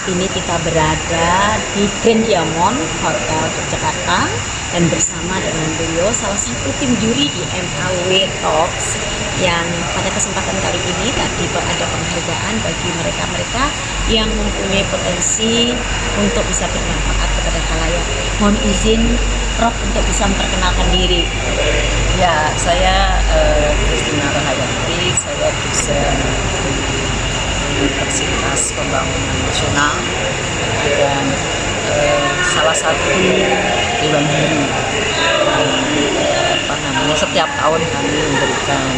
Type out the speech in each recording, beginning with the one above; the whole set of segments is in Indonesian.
ini kita berada di Grand Diamond Hotel Yogyakarta dan bersama dengan beliau salah satu tim juri di MAW Talks yang pada kesempatan kali ini tadi ada penghargaan bagi mereka-mereka yang mempunyai potensi untuk bisa bermanfaat kepada khalayak. Mohon izin Prof untuk bisa memperkenalkan diri. Ya, saya Christina Rahayanti, saya dosen Universitas Pembangunan Nasional dan salah satu dewan juri. Setiap tahun kami memberikan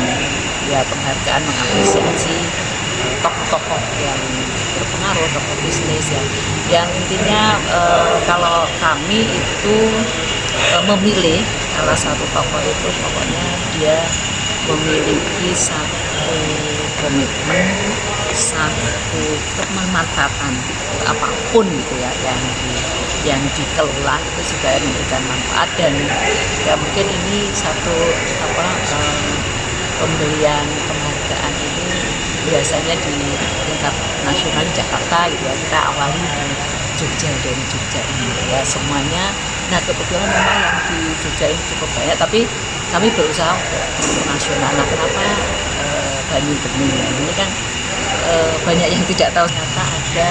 penghargaan mengapresiasi tokoh-tokoh yang berpengaruh, tokoh bisnis yang intinya kalau kami itu memilih salah satu tokoh itu pokoknya dia memiliki satu komitmen, satu kemanfaatan apapun gitu ya yang dikelola itu sudah memberikan manfaat. Dan ya mungkin ini satu pemberian penghargaan ini biasanya di tingkat nasional di Jakarta gitu ya, kita awali di Jogja, dari Jogja ini ya semuanya. Nah kebetulan memang yang di Jogja ini cukup banyak, tapi kami berusaha untuk internasional. Nah kenapa Banyubening ya? Ini kan banyak yang tidak tahu ternyata ada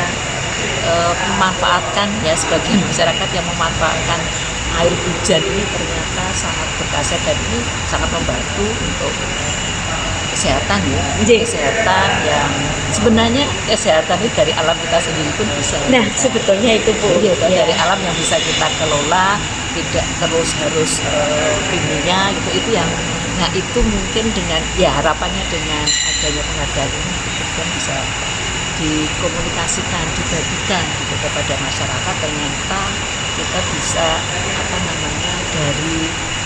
memanfaatkan ya, sebagian masyarakat yang memanfaatkan air hujan ini ternyata sangat berkhasiat dan ini sangat membantu untuk kesehatan ya. Kesehatan yang sebenarnya kesehatan itu dari alam kita sendiri pun bisa. Nah sebetulnya itu Bu ya. Dari alam yang bisa kita kelola, tidak terus harus pintunya gitu, itu yang nah itu mungkin dengan ya harapannya dengan adanya penghargaan ini kita bisa dikomunikasikan, dibagikan gitu kepada masyarakat. Ternyata kita bisa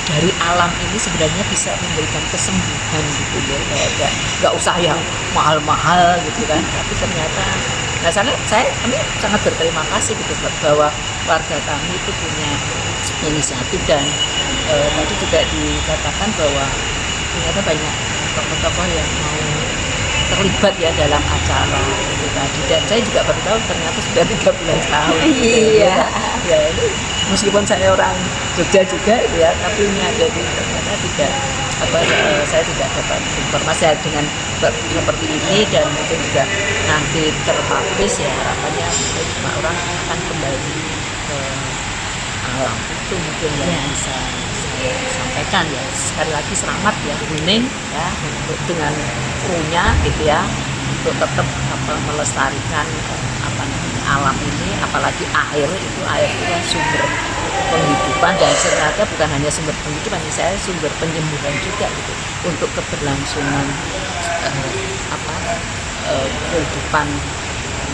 dari alam ini sebenarnya bisa memberikan kesembuhan gitu ya, kayak nggak usah yang mahal-mahal gitu kan, tapi ternyata kami sangat berterima kasih gitu bahwa warga kami itu punya inisiatif. Dan tadi juga dikatakan bahwa ternyata banyak tokoh-tokoh yang mau terlibat ya dalam acara itu tadi, dan saya juga baru tahu ternyata sudah 13 tahun. Iya. Ya ini meskipun saya orang Jogja juga ya, tapi ini ada di ternyata tidak saya tidak dapat informasi dengan seperti ini, dan mungkin juga nanti terpublish ya, harapannya mungkin semua orang akan kembali ke alam itu mungkin yang bisa saya sampaikan ya. Sekali lagi selamat ya Bening ya dengan krunya gitu ya, untuk tetap melestarikan alam ini, apalagi air itu kan sumber penghidupan, dan ternyata bukan hanya sumber penghidupan, saya sumber penyembuhan juga gitu untuk keberlangsungan kehidupan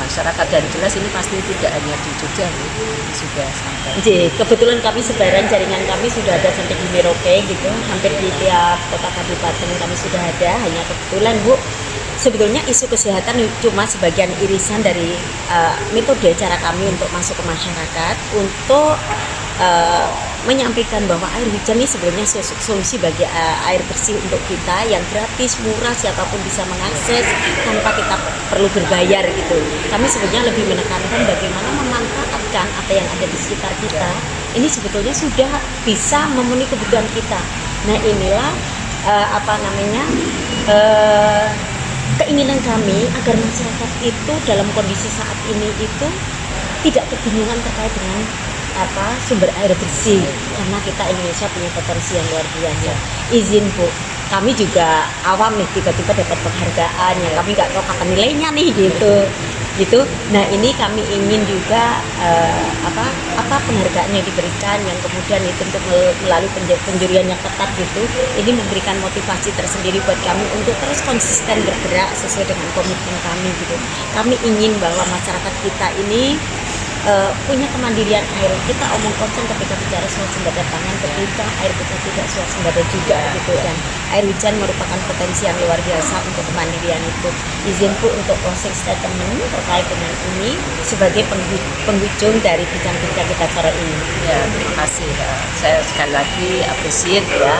masyarakat. Dan jelas ini pasti tidak hanya di Jogja gitu, ini sudah sampai. Kebetulan kami sebaran jaringan kami sudah ada sampai di Merauke gitu, hampir di tiap kota kabupaten kami sudah ada. Hanya kebetulan Bu, sebetulnya isu kesehatan cuma sebagian irisan dari metode cara kami untuk masuk ke masyarakat untuk menyampaikan bahwa air hujan ini sebenarnya solusi bagi air bersih untuk kita yang gratis, murah, siapapun bisa mengakses tanpa kita perlu berbayar gitu. Kami sebenarnya lebih menekankan bagaimana memanfaatkan apa yang ada di sekitar kita. Ini sebetulnya sudah bisa memenuhi kebutuhan kita. Nah inilah keinginan kami agar masyarakat itu dalam kondisi saat ini itu tidak kebingungan terkait dengan sumber air bersih, karena kita Indonesia punya potensi yang luar biasa. Izin Bu, kami juga awam nih, tiba-tiba dapat penghargaan yang kami nggak tahu kapan nilainya nih gitu. Nah ini kami ingin juga apa penghargaan yang diberikan yang kemudian itu untuk melalui penjurian yang ketat gitu, ini memberikan motivasi tersendiri buat kami untuk terus konsisten bergerak sesuai dengan komitmen kami gitu. Kami ingin bahwa masyarakat kita ini punya kemandirian air. Kita omong kosong ketika bicara swasembada pangan, ketika air kita tidak swasembada juga gitu. Dan air hujan merupakan potensi yang luar biasa untuk kemandirian itu. Izin Bu untuk closing statement terkait dengan ini sebagai penghujung dari bincang-bincang kita sore ini. Ya, terima kasih ya. Saya sekali lagi appreciate ya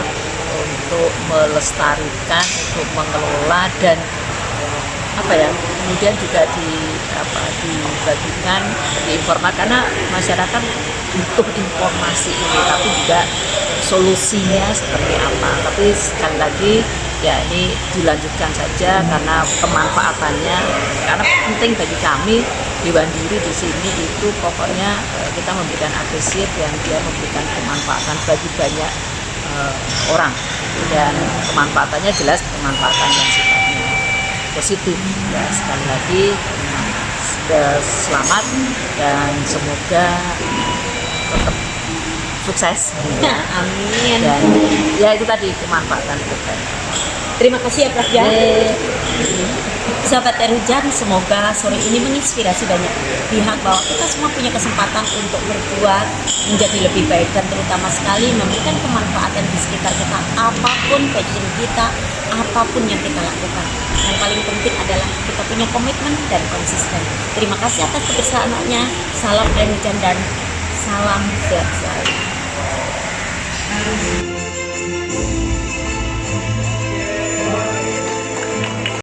untuk melestarikan, untuk mengelola dan apa ya, kemudian juga dibagikan, diinformasi, karena masyarakat butuh informasi ini, tapi juga solusinya seperti apa. Tapi sekali lagi ya ini dilanjutkan saja karena kemanfaatannya, karena penting bagi kami di Wandiri di sini itu pokoknya kita memberikan APC yang dia memberikan kemanfaatan bagi banyak orang, dan kemanfaatannya jelas kemanfaatan yang sifatnya positif. Ya, sekali lagi selamat dan semoga tetap sukses. Ya, amin. Dan ya itu tadi kemanfaatan itu. Terima kasih ya Prof. Ya. Sahabat Air Hujan, semoga sore ini menginspirasi banyak pihak bahwa kita semua punya kesempatan untuk berbuat menjadi lebih baik, dan terutama sekali memberikan kemanfaatan di sekitar kita, apapun passion kita, apapun yang kita lakukan. Yang paling penting adalah kita punya komitmen dan konsisten. Terima kasih atas kebersamaannya. Salam Air Hujan dan salam sehat selalu.